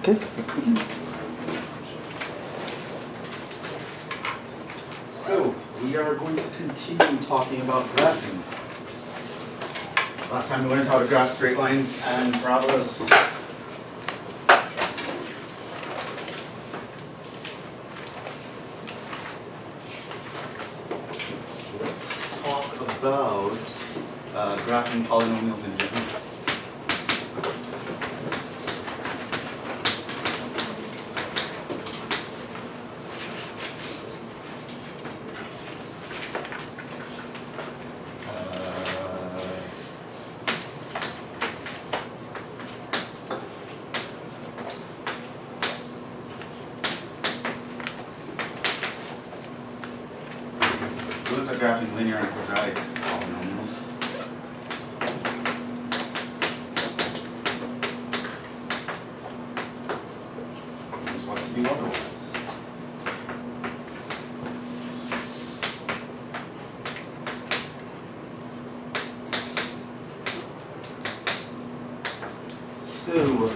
Okay. So, we are going to continue talking about graphing. Last time we learned how to graph straight lines and parabolas. Let's talk about graphing polynomials in Jhevon. Let's look at graphing linear and quadratic polynomials. Here's what to do otherwise. So,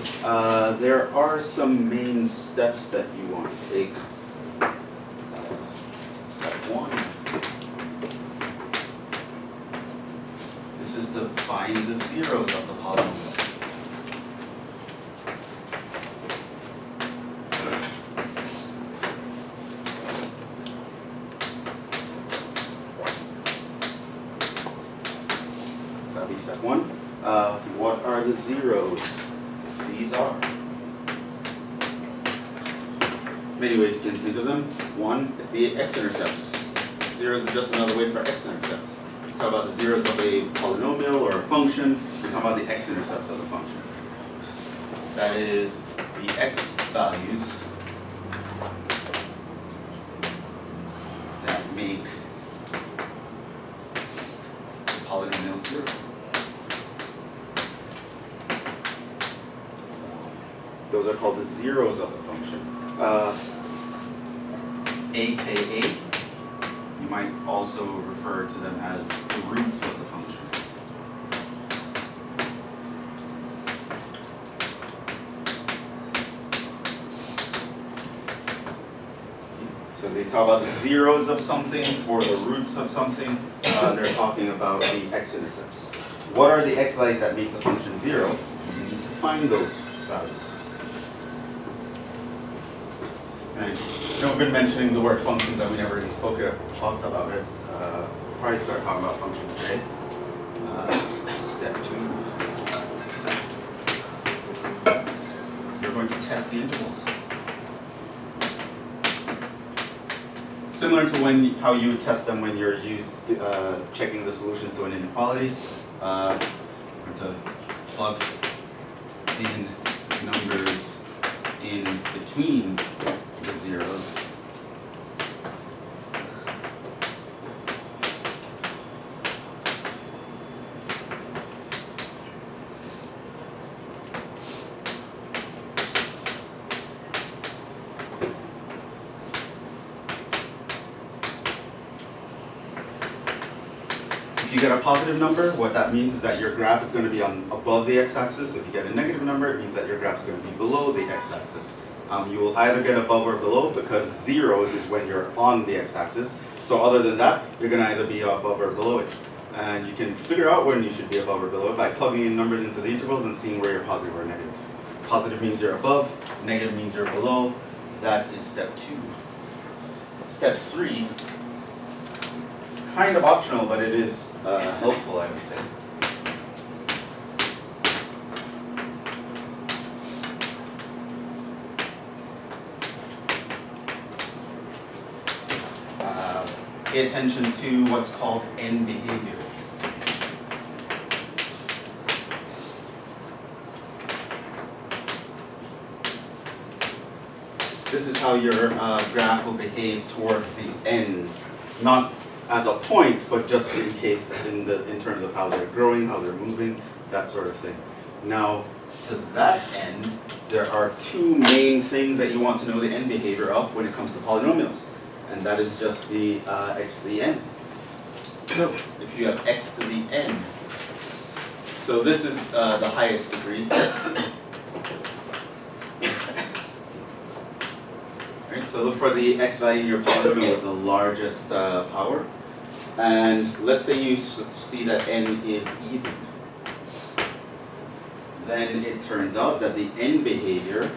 there are some main steps that you want to take. Step one. This is to find the zeros of the polynomial. So that'll be step one. What are the zeros? These are. Many ways you can think of them. One is the X-Intercepts. Zeros is just another way for X-Intercepts. Talk about the zeros of a polynomial or a function. We talk about the X-Intercepts of the function. That is the X values that make the polynomial zero. Those are called the zeros of the function. AKA, you might also refer to them as the roots of the function. So they talk about the zeros of something or the roots of something. They're talking about the X-intercepts. What are the X values that make the function zero? You need to find those values. And I know we've been mentioning the word functions and we never really talked about it. Probably start talking about functions today. Step two. You're going to test the intervals. Similar to how you would test them when you're checking the solutions to an inequality. We're going to plug in numbers in between the zeros. If you get a positive number, what that means is that your graph is going to be above the x-axis. If you get a negative number, it means that your graph is going to be below the x-axis. You will either get above or below because zeros is when you're on the x-axis. So other than that, you're going to either be above or below it. And you can figure out when you should be above or below it by plugging in numbers into the intervals and seeing where you're positive or negative. Positive means you're above, negative means you're below. That is step two. Step three, kind of optional, but it is helpful, I would say. Pay attention to what's called end behavior. This is how your graph will behave towards the ends, not as a point, but just in case in terms of how they're growing, how they're moving, that sort of thing. Now, to that end, there are two main things that you want to know the end behavior of when it comes to polynomials. And that is just the x to the n. So if you have x to the n, so this is the highest degree. Right? So look for the x value in your polynomial with the largest power. And let's say you see that n is even. Then it turns out that the n behavior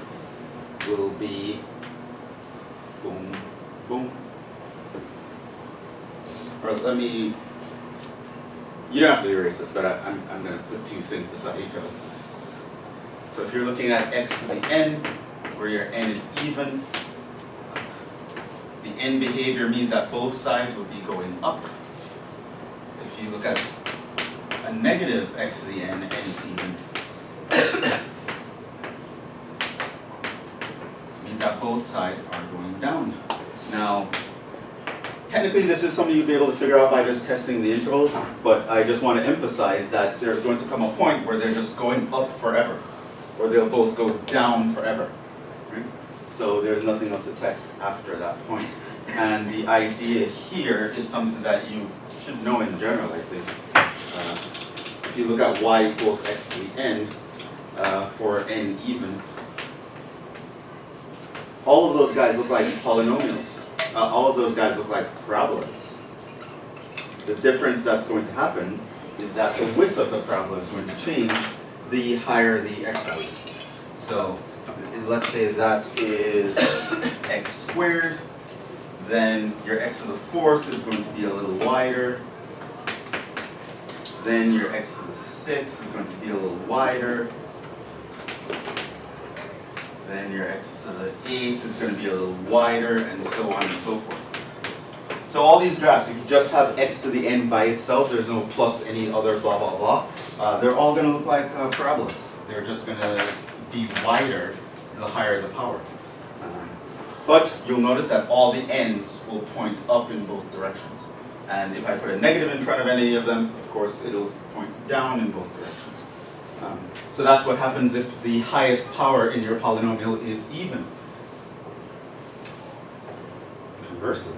will be boom, boom. Or let me, you don't have to erase this, but I'm going to put two things beside each other. So if you're looking at x to the n, where your n is even, the n behavior means that both sides will be going up. If you look at a negative x to the n, n is even. Means that both sides are going down. Now, technically this is something you'd be able to figure out by just testing the intervals, but I just want to emphasize that there's going to come a point where they're just going up forever, or they'll both go down forever. Right? So there's nothing else to test after that point. And the idea here is something that you should know in general, I think. If you look at y equals x to the n, for n even, all of those guys look like polynomials. All of those guys look like parabolas. The difference that's going to happen is that the width of the parabola is going to change the higher the x value. So let's say that is x squared, then your x to the fourth is going to be a little wider. Then your x to the sixth is going to be a little wider. Then your x to the eighth is going to be a little wider, and so on and so forth. So all these graphs, if you just have x to the n by itself, there's no plus any other blah, blah, blah. They're all going to look like parabolas. They're just going to be wider the higher the power. But you'll notice that all the ends will point up in both directions. And if I put a negative in front of any of them, of course, it'll point down in both directions. So that's what happens if the highest power in your polynomial is even. Conversely,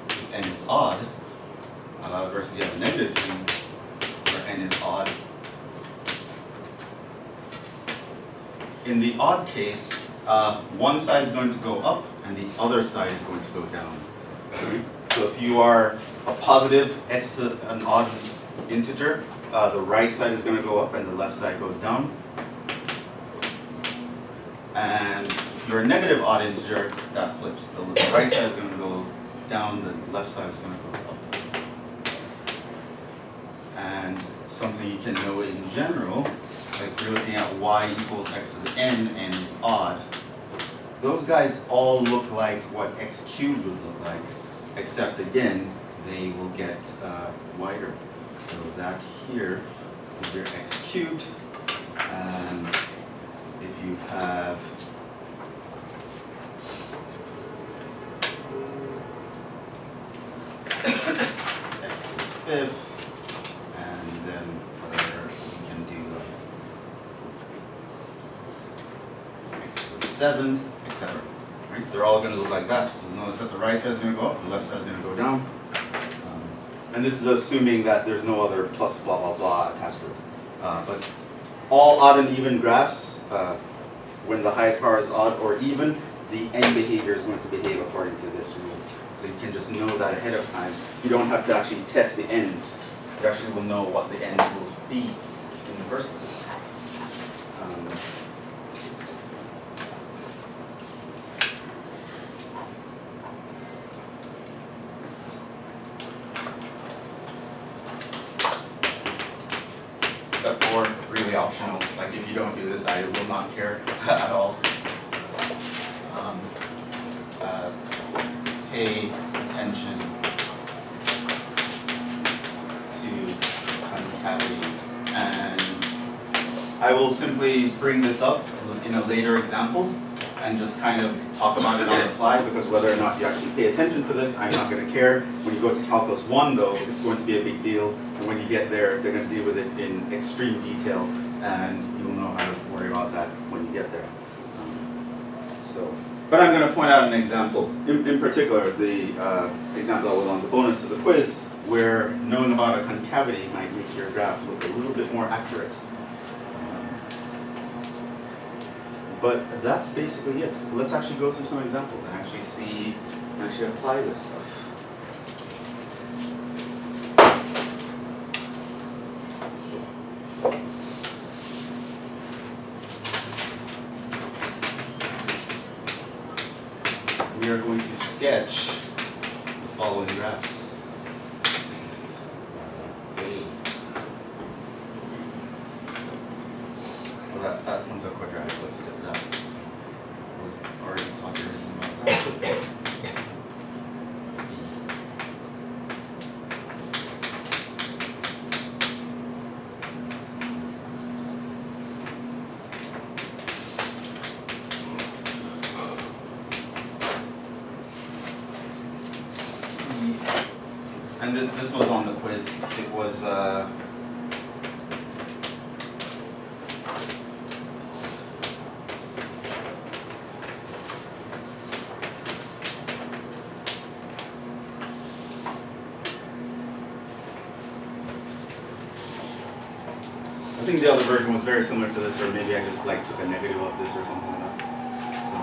if n is odd, versus you have a negative thing where n is odd. In the odd case, one side is going to go up and the other side is going to go down. Right? So if you are a positive x to an odd integer, the right side is going to go up and the left side goes down. And if you're a negative odd integer, that flips. The right side is going to go down, the left side is going to go up. And something you can know in general, like if you're looking at y equals x to the n, n is odd, those guys all look like what x cubed would look like, except again, they will get wider. So that here is your x cubed, and if you have x to the fifth, and then whatever you can do x to the seventh, etc. Right? They're all going to look like that. You'll notice that the right side is going to go up, the left side is going to go down. And this is assuming that there's no other plus blah blah blah attached to it. But all odd and even graphs, when the highest power is odd or even, the end behavior is going to behave according to this rule. So you can just know that ahead of time. You don't have to actually test the ends. You actually will know what the ends will be in the first place. Except for really optional, like if you don't do this, I will not care at all. Pay attention to concavity, and I will simply bring this up in a later example and just kind of talk about it on the fly, because whether or not you actually pay attention to this, I'm not going to care. When you go to Calculus 1 though, it's going to be a big deal, and when you get there, they're going to deal with it in extreme detail, and you'll know how to worry about that when you get there. But I'm going to point out an example, in particular the example that was on the bonus to the quiz, where knowing about a concavity might make your graph look a little bit more accurate. But that's basically it. Let's actually go through some examples and actually see, and actually apply this stuff. We are going to sketch the following graphs. Well, that one's a quadratic. Let's skip that. I was already talking about that. And this was on the quiz. It was I think the other version was very similar to this, or maybe I just like took a negative of this or something like that. So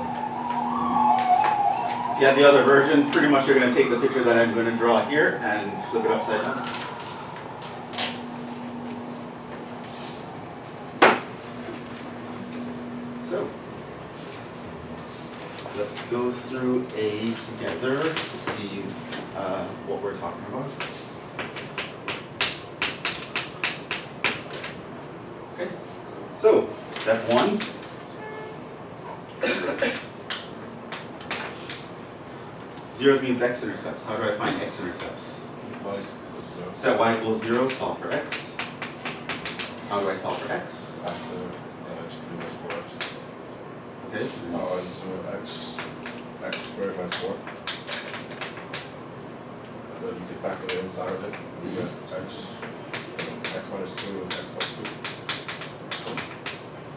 yeah, the other version, pretty much you're going to take the picture that I'm going to draw here and flip it upside down. So let's go through A together to see what we're talking about. Okay, so step 1, zeros. Zeros means X-intercepts. How do I find X-intercepts? Set y equals 0, solve for x. How do I solve for x? Factor x3 minus 4x. Okay. So x squared minus 4. And then you can factor the inside of it. You get x minus 2 and x plus 2.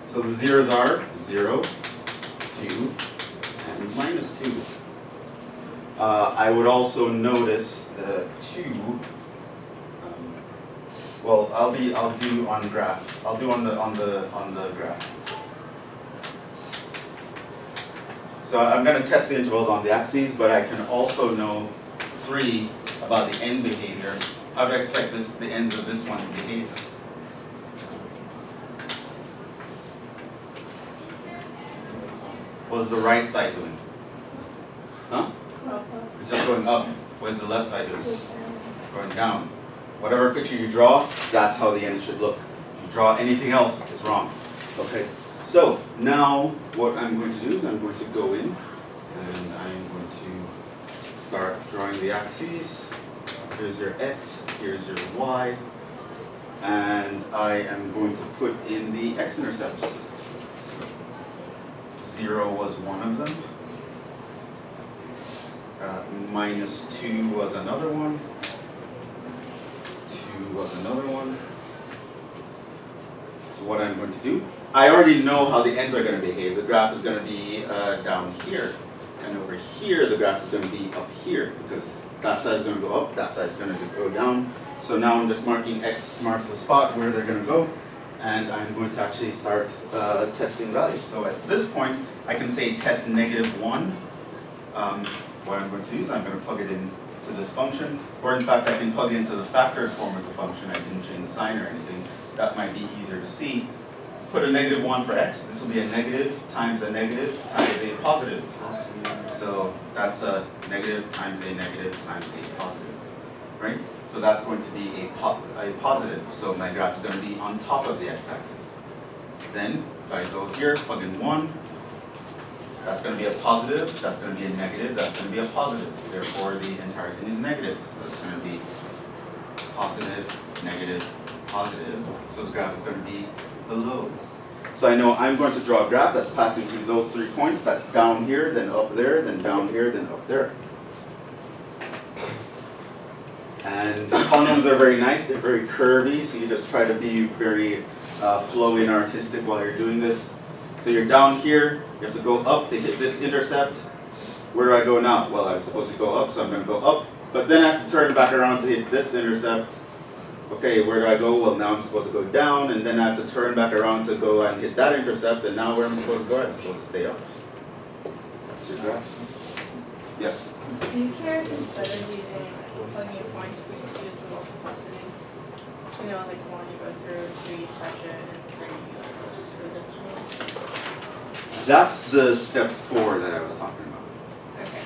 So the zeros are 0, 2, and minus 2. I would also notice the 2. Well, I'll do on graph. I'll do on the graph. So I'm going to test the intervals on the axes, but I can also know 3 about the end behavior. How do I expect the ends of this one to behave? What's the right side doing? Huh? It's just going up. What is the left side doing? Going down. Whatever picture you draw, that's how the end should look. If you draw anything else, it's wrong. Okay. So now what I'm going to do is I'm going to go in and I'm going to start drawing the axes. Here's your x, here's your y, and I am going to put in the x-intercepts. 0 was one of them. Minus 2 was another one. 2 was another one. So what I'm going to do, I already know how the ends are going to behave. The graph is going to be down here. And over here, the graph is going to be up here because that side is going to go up, that side is going to go down. So now I'm just marking X marks the spot where they're going to go. And I'm going to actually start testing values. So at this point, I can say test -1. What I'm going to do is I'm going to plug it into this function, or in fact I can plug it into the factored form of the function. I didn't change the sign or anything. That might be easier to see. Put a -1 for x. This will be a negative times a negative times a positive. So that's a negative times a negative times a positive, right? So that's going to be a positive. So my graph is going to be on top of the x-axis. Then if I go here, plug in 1. That's going to be a positive, that's going to be a negative, that's going to be a positive. Therefore, the entire thing is negative. So it's going to be positive, negative, positive. So the graph is going to be below. So I know I'm going to draw a graph that's passing through those 3 points. That's down here, then up there, then down here, then up there. And polynomials are very nice. They're very curvy, so you just try to be very flowy and artistic while you're doing this. So you're down here, you have to go up to hit this intercept. Where do I go now? Well, I'm supposed to go up, so I'm going to go up. But then I have to turn back around to hit this intercept. okay, where do I go? Well, now I'm supposed to go down, and then I have to turn back around to go and hit that intercept, and now where I'm supposed to go? I'm supposed to stay up. That's your graph. Yeah. Do you care if instead of using plugging in points, we just use the multiplicity? You know, like 1 you go through, 2 you touch it, and 3 you go through the division? That's the step 4 that I was talking about. Okay.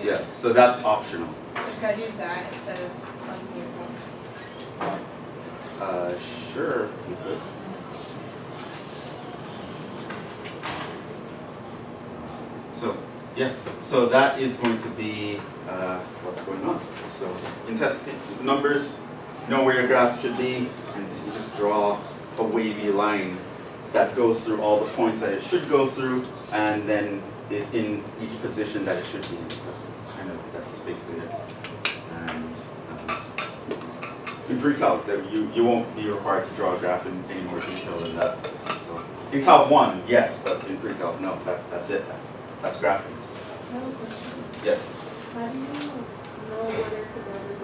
Yeah, so that's optional. Just gotta use that instead of plugging in points. Sure, you could. So, yeah, so that is going to be what's going on. So, in test numbers, know where your graph should be, and you just draw a wavy line that goes through all the points that it should go through, and then is in each position that it should be in. That's basically it. And in pre-calc, you won't be required to draw a graph in any more detail than that. So in Calc 1, yes, but in pre-calc, no. That's it. That's graphing. I have a question. Yes. How do you know whether to go with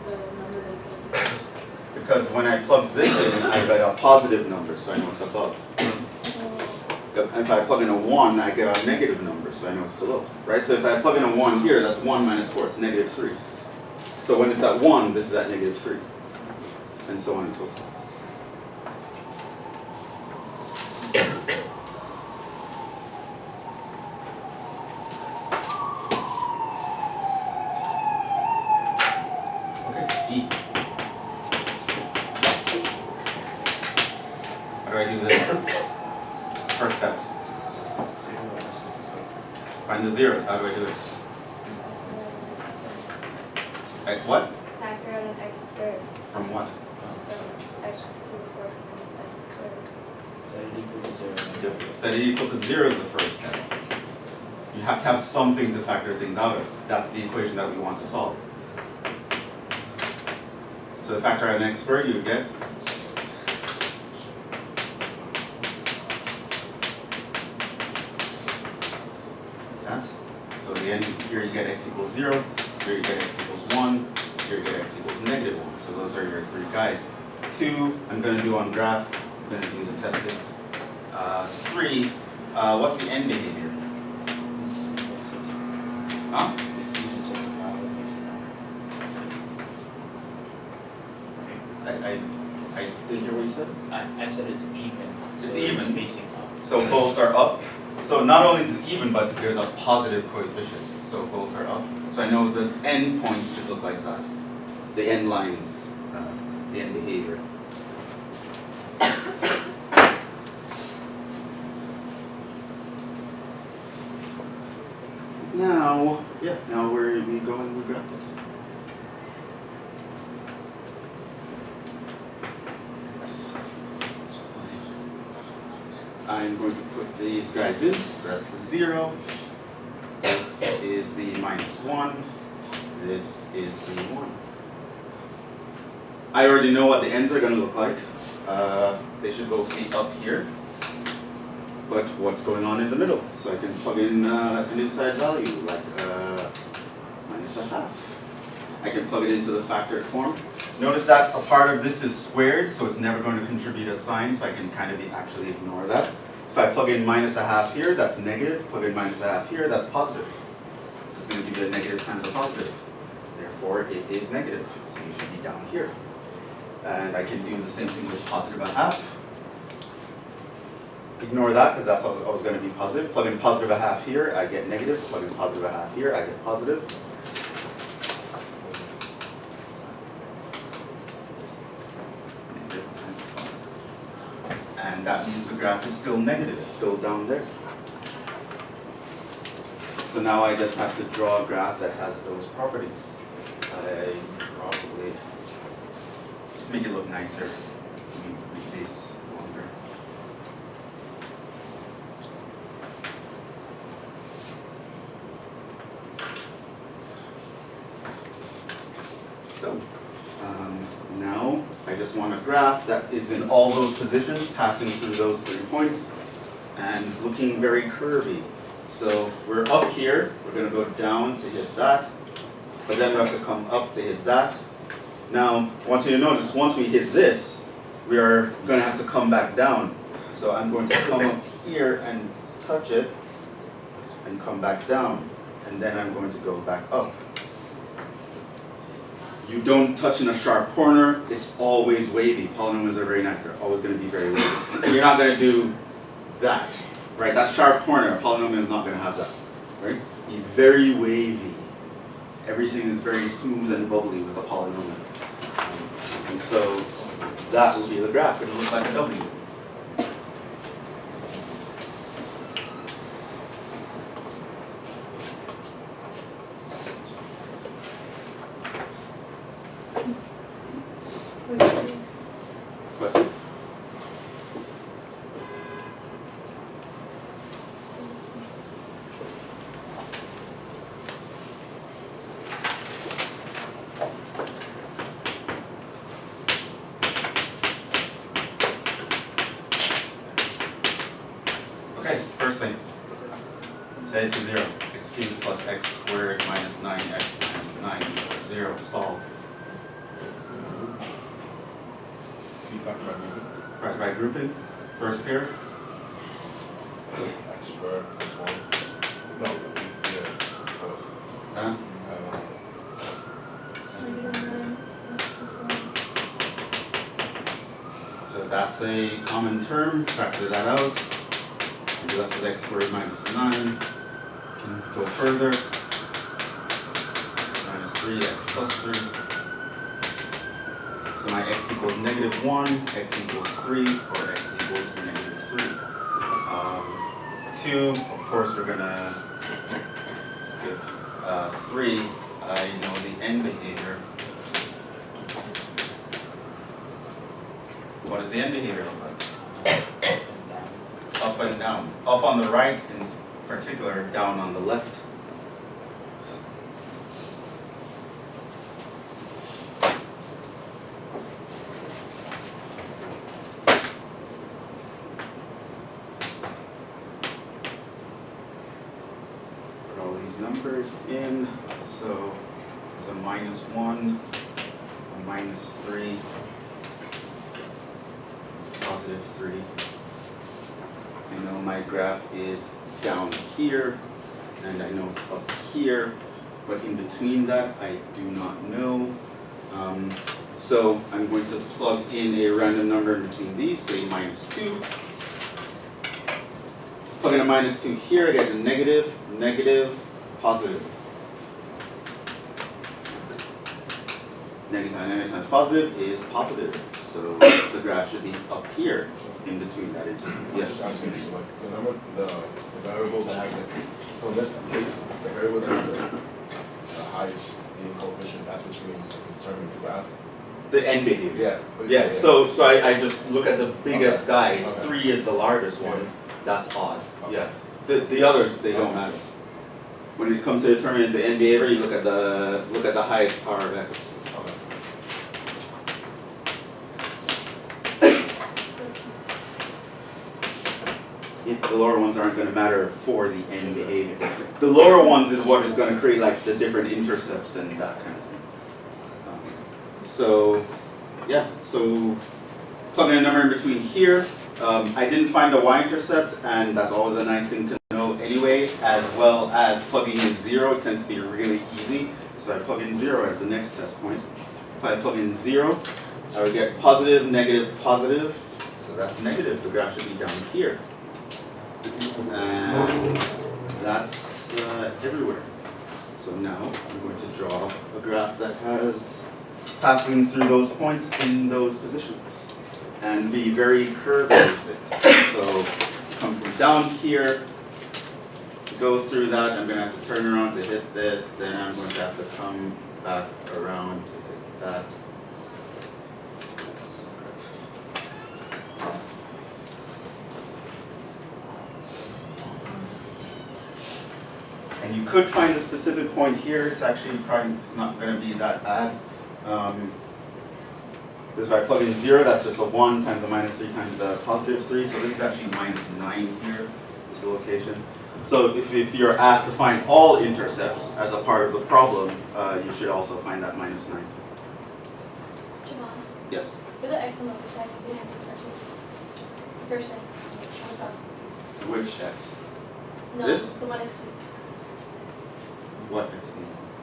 the number that you put? Because when I plug this in, I get a positive number, so I know it's above. If I plug in a 1, I get a negative number, so I know it's below. Right? So if I plug in a 1 here, that's 1 minus 4, it's negative 3. So when it's at 1, this is at negative 3. And so on and so forth. Okay, E. How do I do this? First step. Find the zeros. How do I do it? What? Factor out an x squared From what? from x to the 4th minus x squared. Set it equal to 0. Set it equal to 0 is the first step. You have to have something to factor things out of. That's the equation that we want to solve. So to factor out an x squared, you would get that. So at the end here you get x equals 0, here you get x equals 1, here you get x equals negative 1. So those are your 3 guys. 2, I'm going to do on graph, I'm going to do the testing. 3, what's the end behavior? Huh? I didn't hear what you said. I said it's even. It's so even. facing up. So both are up. So not only is it even, but there's a positive coefficient. So both are up. So I know this end points should look like that. The end lines, the end behavior. Now, now where we go and we graph it. I'm going to put these guys in. So that's the 0. This is the -1. This is the 1. I already know what the ends are going to look like. They should both be up here. But what's going on in the middle? So I can plug in an inside value, like -1/2. I can plug it into the factored form. Notice that a part of this is squared, so it's never going to contribute a sign, so I can kind of actually ignore that. If I plug in -1/2 here, that's negative. Plug in -1/2 here, that's positive. It's going to give you a negative times a positive. Therefore, it is negative, so you should be down here. And I can do the same thing with +1/2. Ignore that because that's always going to be positive. Plug in +1/2 here, I get negative. Plug in +1/2 here, I get positive. Negative times positive. And that means the graph is still negative. It's still down there. So now I just have to draw a graph that has those properties. I probably just make it look nicer. Let me make this longer. So now I just want a graph that is in all those positions, passing through those 3 points, and looking very curvy. So we're up here, we're going to go down to hit that, but then we have to come up to hit that, Now, I want you to notice once we hit this, we are going to have to come back down. So I'm going to come up here and touch it and come back down. And then I'm going to go back up. You don't touch in a sharp corner, it's always wavy. Polynomials are very nice, they're always going to be very wavy. So you're not going to do that, right? That sharp corner, a polynomial is not going to have that, right? Be very wavy. Everything is very smooth and bubbly with a polynomial. And so that will be the graph, it'll look like a W. Question? Okay, first thing. Set it to 0. X cubed plus x squared minus 9x minus 9 equals 0. Solve. Can you talk about moving? Right, by grouping. First pair. X squared plus 1. No, yeah, close. Huh? So that's a common term. Factor that out. You're left with x squared minus 9. Can go further. X minus 3, x plus 3. So my x equals negative 1, x equals 3, or x equals negative 3. 2, of course we're gonna skip 3. I know the end behavior. What does the end behavior look like? Up and down. Up on the right, in particular, down on the left. Put all these numbers in. So there's a minus 1, a minus 3, positive 3. I know my graph is down here, and I know it's up here, but in between that, I do not know. So I'm going to plug in a random number in between these, say minus 2. Plug in a minus 2 here, I get a negative, negative, positive. Negative times positive is positive, so the graph should be up here in between that interval. I'm just asking, so like the number, the variable that has the, so in this case, the variable that has the highest coefficient, that's what you use to determine the graph. The end behavior. Yeah. So I just look at the biggest guy. Okay. 3 is the largest one. That's odd. Okay. Yeah. The others, they don't matter. When it comes to determining the end behavior, you look at the highest power of x. Okay. The lower ones aren't going to matter for the end behavior. The lower ones is what is going to create like the different intercepts and that kind of thing. So plug in a number in between here. I didn't find a y-intercept, and that's always a nice thing to know anyway, as well as plugging in 0 tends to be really easy. So I plug in 0 as the next test point. If I plug in 0, I would get positive, negative, positive. So that's negative. The graph should be down here. And that's everywhere. So now I'm going to draw a graph that has passing through those points in those positions and be very curvy with it. So come from down here, go through that. I'm going to have to turn around to hit this. Then I'm going to have to come back around to hit that. And you could find a specific point here. It's actually probably, it's not going to be that bad. Because if I plug in 0, that's just a 1 times a minus 3 times a positive 3. So this is actually minus 9 here, this location. So if you're asked to find all intercepts as a part of the problem, you should also find that minus 9. Yes. For the X on the other side, you didn't have to touch it. The first X. On the top. Which x? No, This? the one next to it. What x?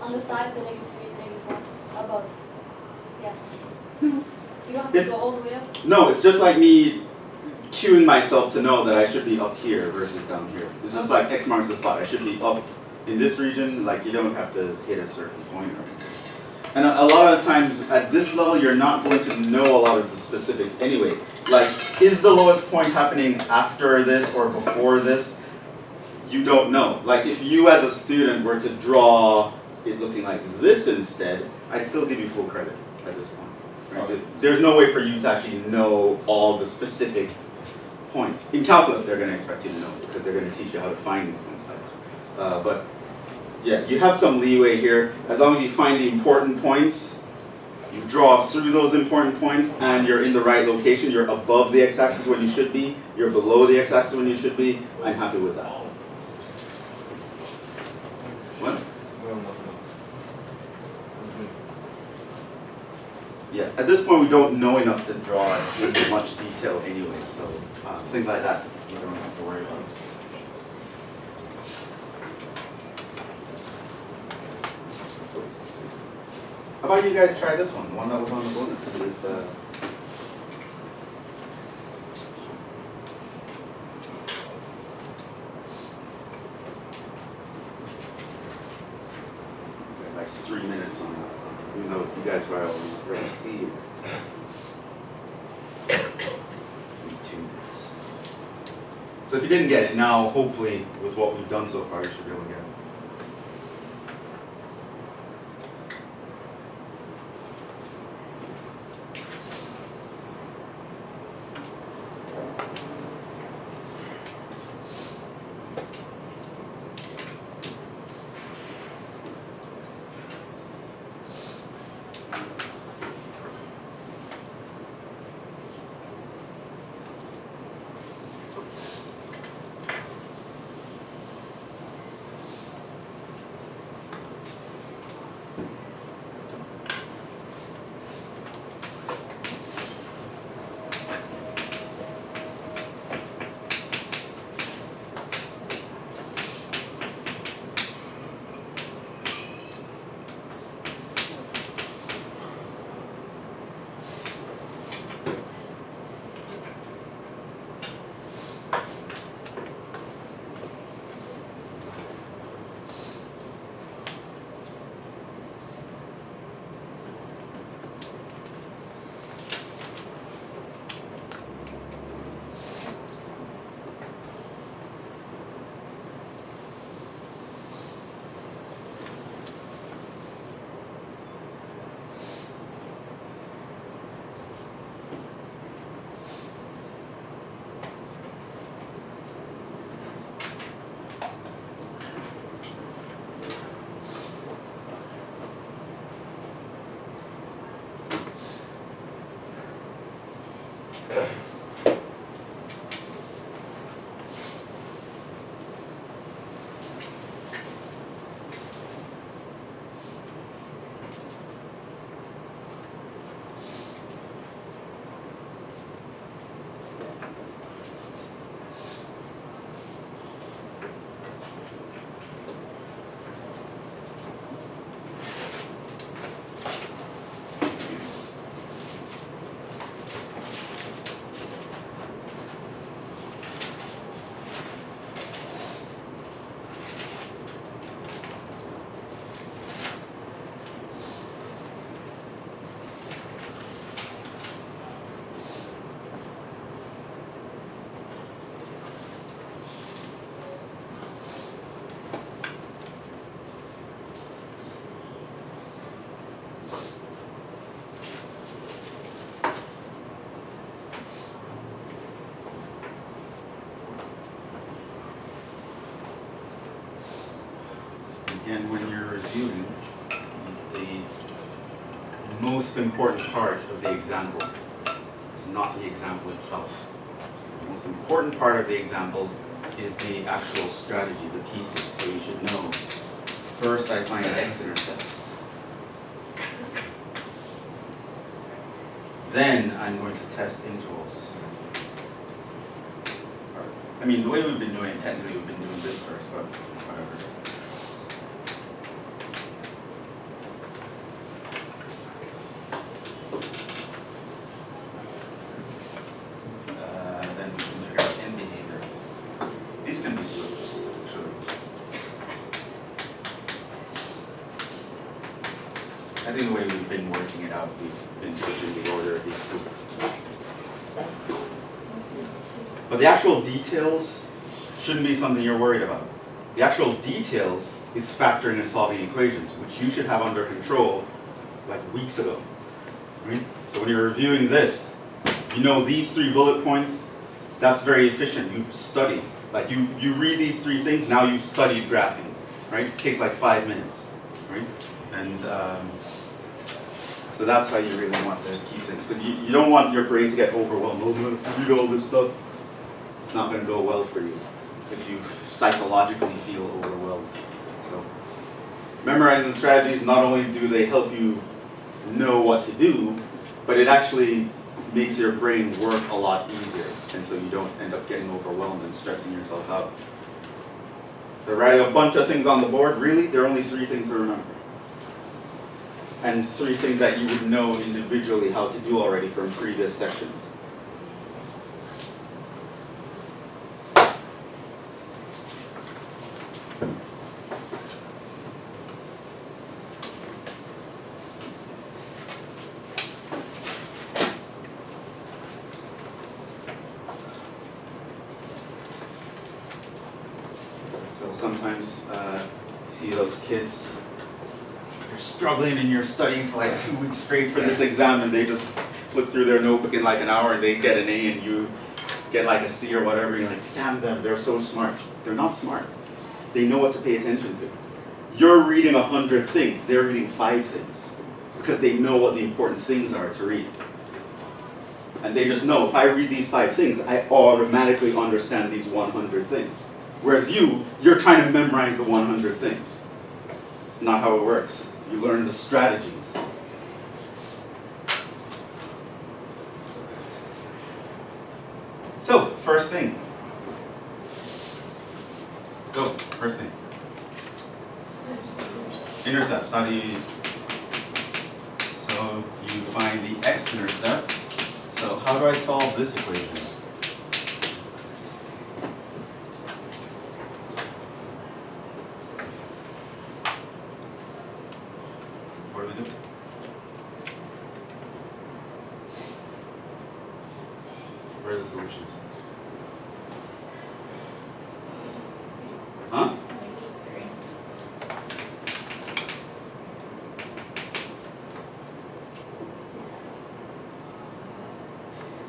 On the side, the -3 and -1. Above. Yeah. You don't have to It's- go all the way up. No, it's just like me cueing myself to know that I should be up here versus down here. It's just like X marks the spot. I should be up in this region, like you don't have to hit a certain point or anything. And a lot of times at this level, you're not going to know a lot of the specifics anyway. Like, is the lowest point happening after this or before this? You don't know. Like, if you as a student were to draw it looking like this instead, I'd still give you full credit at this point. Right? Okay. There's no way for you to actually know all the specific points. In calculus, they're going to expect you to know because they're going to teach you how to find these points. But yeah, you have some leeway here. As long as you find the important points, you draw through those important points, and you're in the right location. You're above the x-axis when you should be. You're below the x-axis when you should be. I'm happy with that. What? No, nothing. That was me. Yeah, at this point we don't know enough to draw it in much detail anyway, so things like that you don't have to worry about. How about you guys try this one, the one that was on the bonus, see if there's like 3 minutes on that, even though you guys were already see it. 2 minutes. So if you didn't get it now, hopefully with what we've done so far, you should be able to get it. Again, when you're reviewing, the most important part of the example is not the example itself. The most important part of the example is the actual strategy, the pieces. So you should know, first I find X-intercepts. Then I'm going to test intervals. I mean, the way we've been doing it, technically we've been doing this first, but whatever. Then we can figure out end behavior. These can be switched, actually. I think the way we've been working it out, we've been switching the order of these two. But the actual details shouldn't be something you're worried about. The actual details is factoring and solving equations, which you should have under control like weeks ago. Right? So when you're reviewing this, you know these 3 bullet points, that's very efficient. You've studied. Like you read these 3 things, now you've studied graphing. Right? It takes like 5 minutes. Right? And so that's how you really want to keep things. Because you don't want your brain to get overwhelmed. Oh, I'm going to read all this stuff. It's not going to go well for you if you psychologically feel overwhelmed. So memorizing strategies, not only do they help you know what to do, but it actually makes your brain work a lot easier. And so you don't end up getting overwhelmed and stressing yourself out. They're writing a bunch of things on the board. Really, there are only 3 things to remember. And 3 things that you would know individually how to do already from previous sections. So sometimes you see those kids, you're struggling and you're studying for like 2 weeks straight for this exam, and they just flip through their notebook in like an hour and they get an A and you get like a C or whatever. You're like, damn them, they're so smart. They're not smart. They know what to pay attention to. You're reading 100 things, they're reading 5 things because they know what the important things are to read. And they just know, if I read these 5 things, I automatically understand these 100 things. Whereas you're trying to memorize the 100 things. It's not how it works. You learn the strategies. So, first thing. Go, first thing. Intercepts, how do you... So, you find the X-intercept. So, how do I solve this equation? What do we do? Where are the solutions? Huh?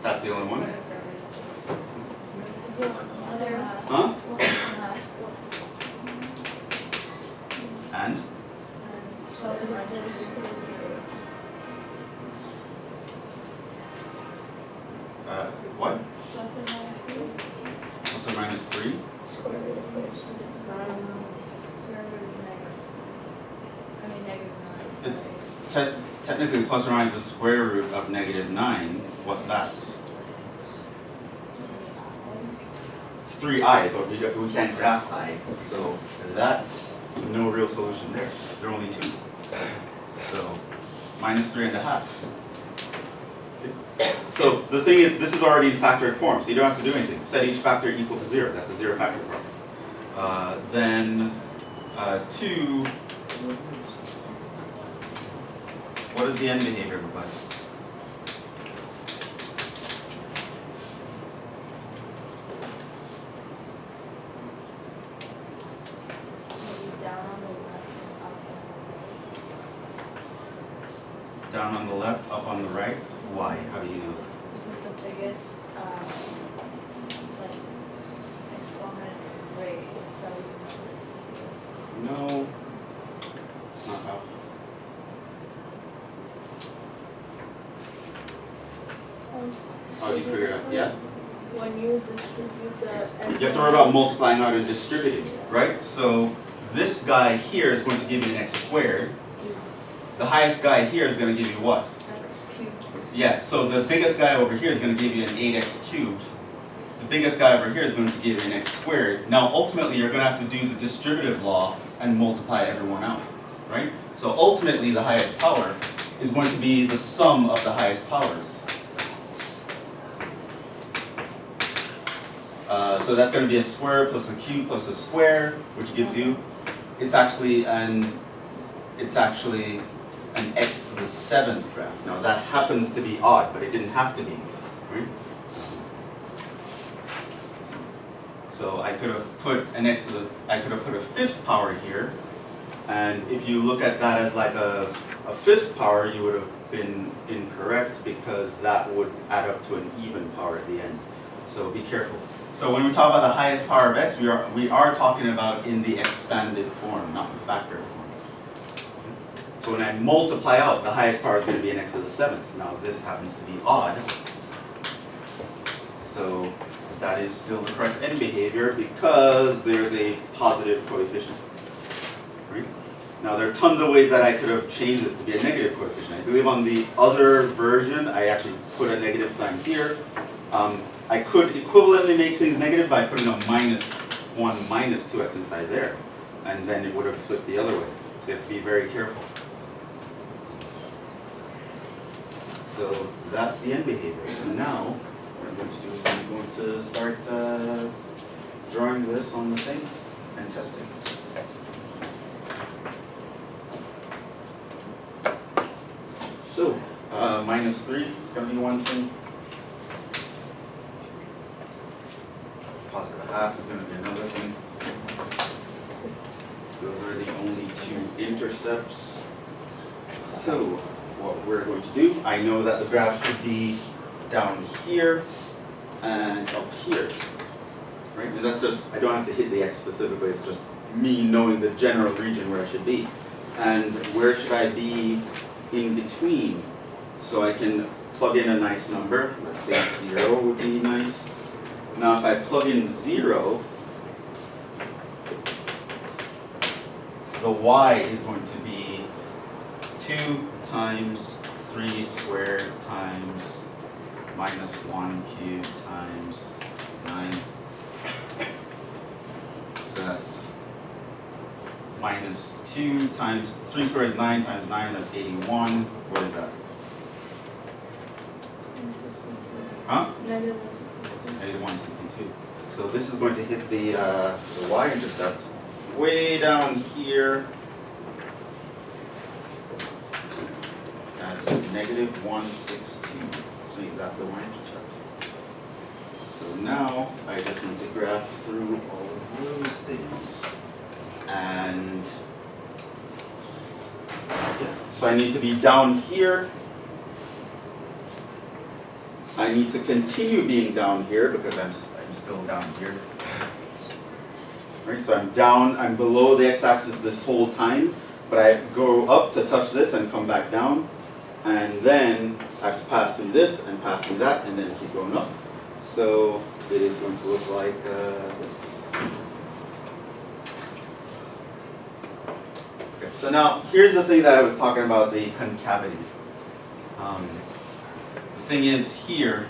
That's the only one? Huh? And? What? Plus or minus 3? Square root of first. Square root of negative. I mean negative 9. It's technically plus or minus the square root of negative 9. What's that? It's 3i, but we can't graph I. So that, no real solution there. There are only 2. So minus 3.5. So the thing is, this is already in factored form, so you don't have to do anything. Set each factor equal to 0. That's a 0 factor problem. Then 2. What does the end behavior look like? Down on the left, up on the right. Why? How do you know that? Because the biggest like exponents raised, so No. Not how. How do you figure it out? Yeah? when you distribute the You have to worry about multiplying out and distributing, right? So this guy here is going to give you an x squared. The highest guy here is going to give you what? x cubed. Yeah, so the biggest guy over here is going to give you an 8x cubed. The biggest guy over here is going to give you an x squared. Now ultimately you're going to have to do the distributive law and multiply everyone out, right? So ultimately the highest power is going to be the sum of the highest powers. So that's going to be a square plus a cube plus a square, which gives you, it's actually an x to the 7th graph. Now that happens to be odd, but it didn't have to be, right? So I could have put an x to the, I could have put a 5th power here, and if you look at that as like a 5th power, you would have been incorrect because that would add up to an even power at the end. So be careful. So when we talk about the highest power of x, we are talking about in the expanded form, not the factor form. So when I multiply out, the highest power is going to be an x to the 7th. Now this happens to be odd. So that is still the correct end behavior because there's a positive coefficient. Right? Now there are tons of ways that I could have changed this to be a negative coefficient. I believe on the other version, I actually put a negative sign here. I could equivalently make things negative by putting a -1 minus 2x inside there. And then it would have flipped the other way. So you have to be very careful. So that's the end behavior. So now what I'm going to do is I'm going to start drawing this on the thing and testing it. So -3 is going to be one thing. +1/2 is going to be another thing. Those are the only 2 intercepts. So what we're going to do, I know that the graph should be down here and up here, right? And that's just, I don't have to hit the x specifically, it's just me knowing the general region where I should be. And where should I be in between? So I can plug in a nice number, let's say 0 would be nice. Now if I plug in 0, the y is going to be 2 times 3 squared times -1 cubed times 9. So that's -2 times 3 squared is 9 times 9, that's 81. What is that? Huh? -162. So this is going to hit the y-intercept way down here at -162. So you got the y-intercept. So now I just need to graph through all of those things. And yeah, so I need to be down here. I need to continue being down here because I'm still down here. Right, so I'm below the x-axis this whole time, but I go up to touch this and come back down, and then I have to pass through this and pass through that, and then keep going up. So it is going to look like this. Okay, so now here's the thing that I was talking about, the concavity. The thing is here,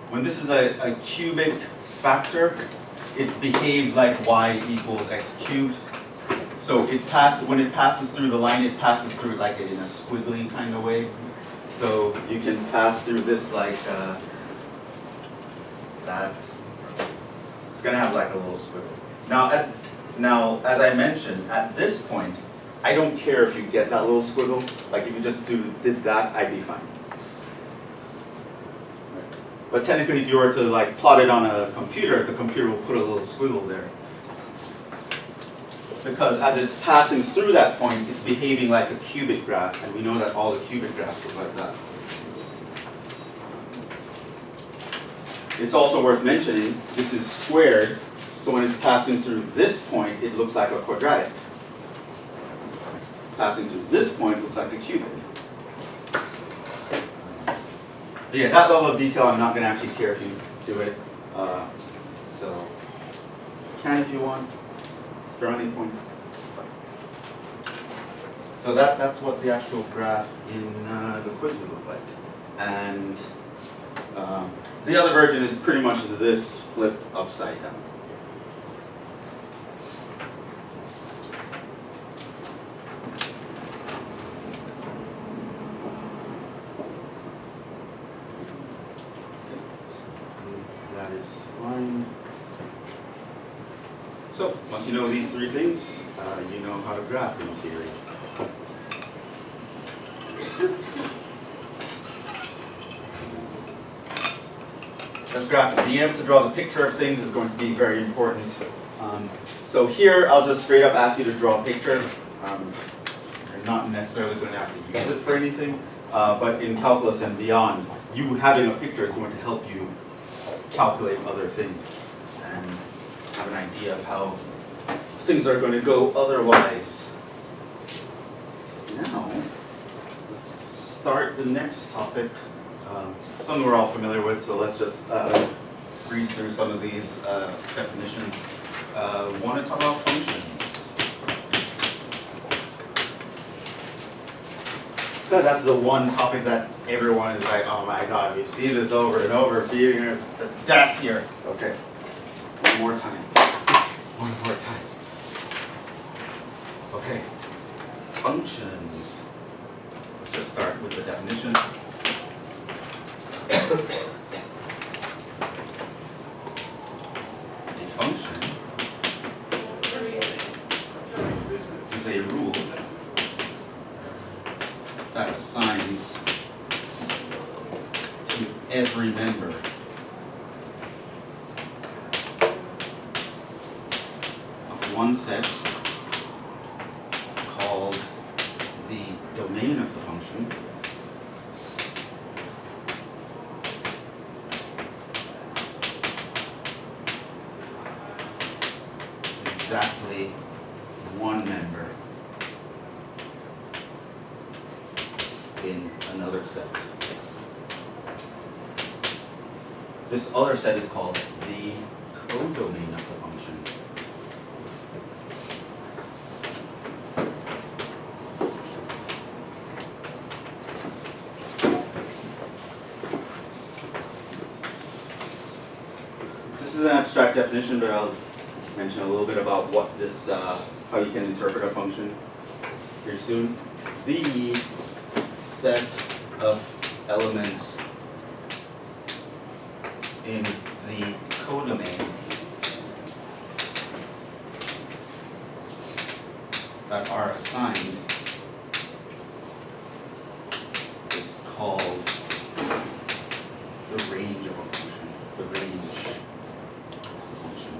when this is a cubic factor, it behaves like y equals x cubed. So when it passes through the line, it passes through it like in a squiggly kind of way. So you can pass through this like that. It's gonna have like a little squiggle. Now, as I mentioned, at this point, I don't care if you get that little squiggle. Like if you just did that, I'd be fine. But technically, if you were to like plot it on a computer, the computer will put a little squiggle there. Because as it's passing through that point, it's behaving like a cubic graph, and we know that all the cubic graphs look like that. It's also worth mentioning, this is squared, so when it's passing through this point, it looks like a quadratic. Passing through this point looks like a cubic. But yeah, that level of detail, I'm not going to actually care if you do it. So, you can if you want. Brownie points. So that's what the actual graph in the quiz would look like. And the other version is pretty much this flipped upside down. That is fine. So, once you know these three things, you know how to graph in theory. Let's graph. Being able to draw the picture of things is going to be very important. So here, I'll just straight up ask you to draw a picture. You're not necessarily going to have to use it for anything, but in calculus and beyond, you having a picture is going to help you calculate other things and have an idea of how things are going to go otherwise. Now, let's start the next topic. Something we're all familiar with, so let's just breeze through some of these definitions. Want to talk about functions. That's the one topic that everyone is like, oh my god, we've seen this over and over, beating us to death here. Okay, one more time. One more time. Okay, functions. Let's just start with the definition. A function is a rule that assigns to every member of one set called the domain of the function, exactly one member in another set. This other set is called the codomain of the function. This is an abstract definition, but I'll mention a little bit about what this, how you can interpret a function here soon. The set of elements in the codomain that are assigned is called the range of a function. The range of a function.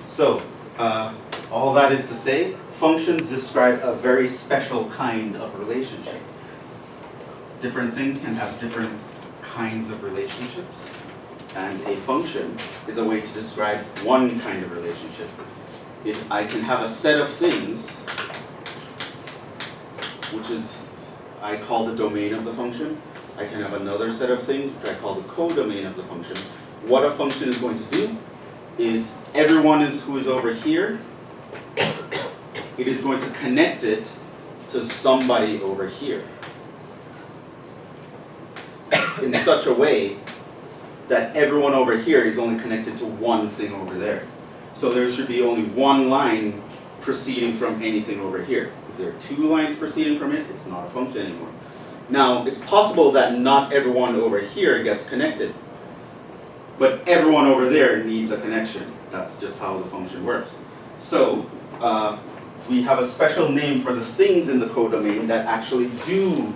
So, all that is to say, functions describe a very special kind of relationship. Different things can have different kinds of relationships, and a function is a way to describe one kind of relationship. If I can have a set of things, which is, I call the domain of the function. I can have another set of things, which I call the codomain of the function. What a function is going to do is everyone who is over here, it is going to connect it to somebody over here in such a way that everyone over here is only connected to one thing over there. So there should be only one line proceeding from anything over here. If there are two lines proceeding from it, it's not a function anymore. Now, it's possible that not everyone over here gets connected, but everyone over there needs a connection. That's just how the function works. So, we have a special name for the things in the codomain that actually do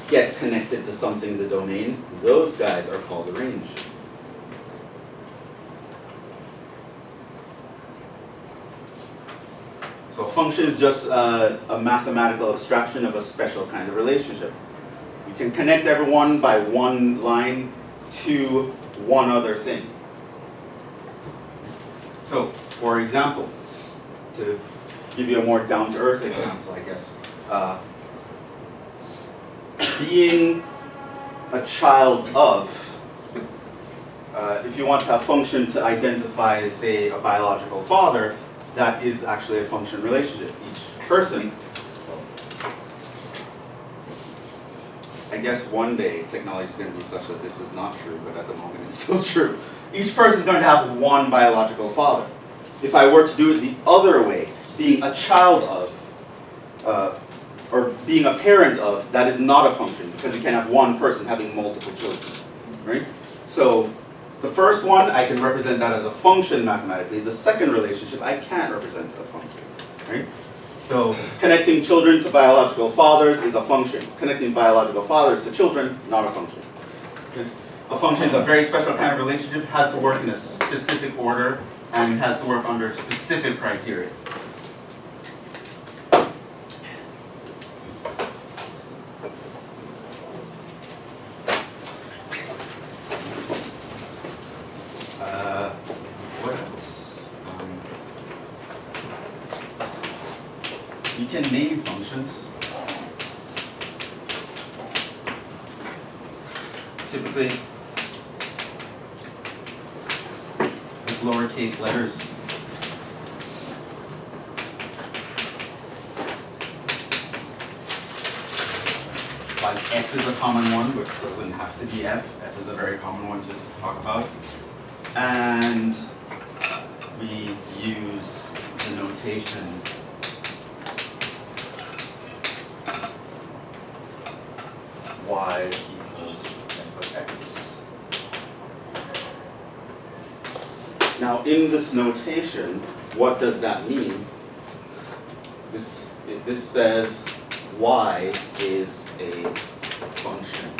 get connected to something in the domain. Those guys are called the range. So a function is just a mathematical abstraction of a special kind of relationship. You can connect everyone by one line to one other thing. So, for example, to give you a more down-to-earth example, I guess, being a child of, if you want to have a function to identify, say, a biological father, that is actually a function relationship. Each person, I guess one day technology is going to be such that this is not true, but at the moment it's still true. Each person is going to have one biological father. If I were to do it the other way, being a child of, or being a parent of, that is not a function because you can't have one person having multiple children, right? So the first one, I can represent that as a function mathematically. The second relationship, I can't represent a function, right? So connecting children to biological fathers is a function. Connecting biological fathers to children, not a function. Okay? A function is a very special kind of relationship, has to work in a specific order, and has to work under specific criteria. What else? You can name functions. Typically, with lowercase letters. Like F is a common one, but it doesn't have to be F. F is a very common one to talk about. And we use the notation y equals f of x. Now in this notation, what does that mean? This says y is a function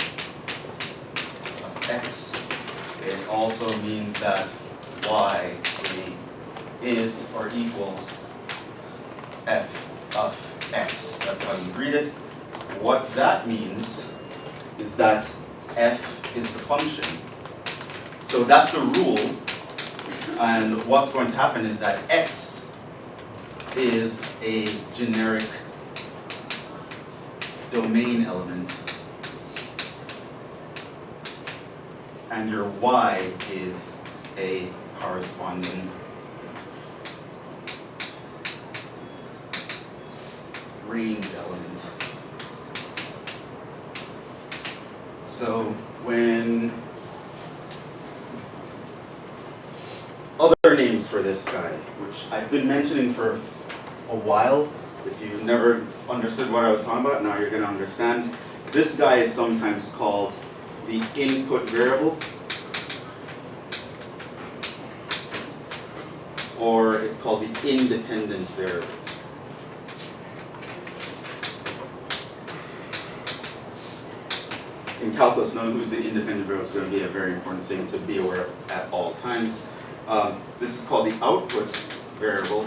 of x. It also means that y is or equals f of x. That's how you read it. What that means is that f is the function. So that's the rule. And what's going to happen is that x is a generic domain element, and your y is a corresponding range element. So when other names for this guy, which I've been mentioning for a while, if you've never understood what I was talking about, now you're going to understand. This guy is sometimes called the input variable, or it's called the independent variable. In calculus, knowing who's the independent variable is going to be a very important thing to be aware of at all times. This is called the output variable,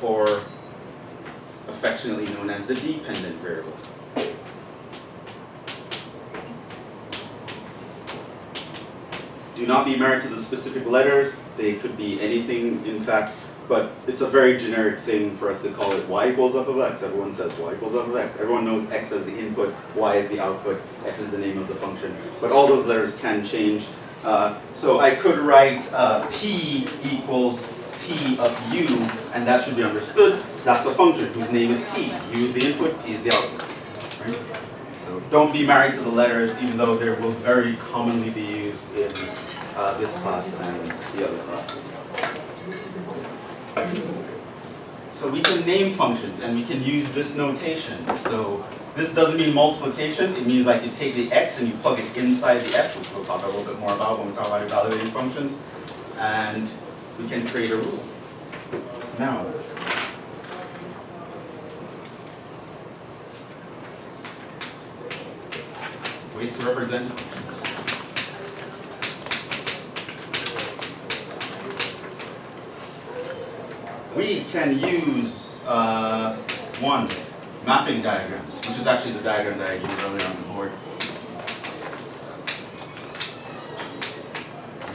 or affectionately known as the dependent variable. Do not be married to the specific letters. They could be anything, in fact, but it's a very generic thing for us to call it y equals f of x. Everyone says y equals f of x. Everyone knows x as the input, y is the output, f is the name of the function. But all those letters can change. So I could write p equals t of u, and that should be understood. That's a function whose name is t. U is the input, p is the output. Right? So don't be married to the letters, even though they will very commonly be used in this class and the other classes. So we can name functions, and we can use this notation. So this doesn't mean multiplication. It means like you take the x and you plug it inside the f, which we'll talk a little bit more about when we talk about evaluating functions. And we can create a rule. Now, ways to represent functions. We can use one, mapping diagrams, which is actually the diagram that I used earlier on the board.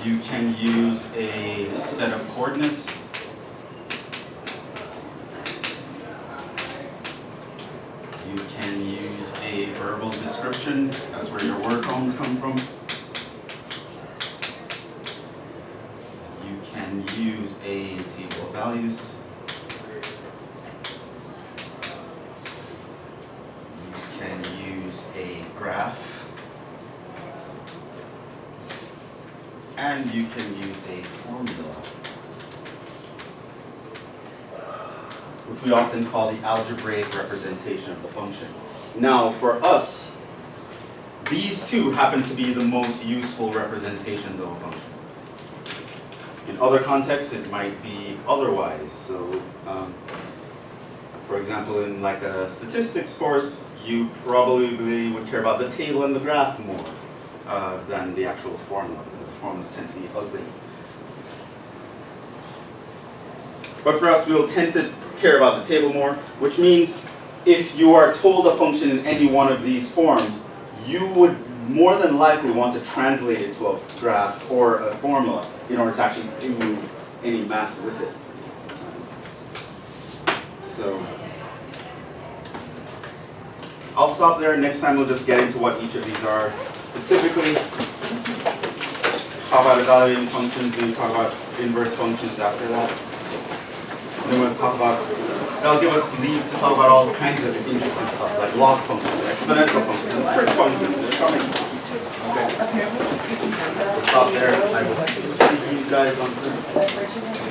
You can use a set of coordinates. You can use a verbal description. That's where your word problems come from. You can use a table of values. and you can use a formula, which we often call the algebraic representation of the function. Now, for us, these two happen to be the most useful representations of a function. In other contexts, it might be otherwise. So, for example, in like a statistics course, you probably would care about the table and the graph more than the actual formula, because the formulas tend to be ugly. But for us, we'll tend to care about the table more, which means if you are told a function in any one of these forms, you would more than likely want to translate it to a graph or a formula in order to actually do any math with it. So I'll stop there. Next time we'll just get into what each of these are specifically. Talk about evaluating functions, and talk about inverse functions after that. And then we'll talk about, that'll give us leave to talk about all kinds of interesting stuff, like log functions, exponential functions, trig functions. They're coming. Okay. We'll stop there. I will see you guys on Thursday.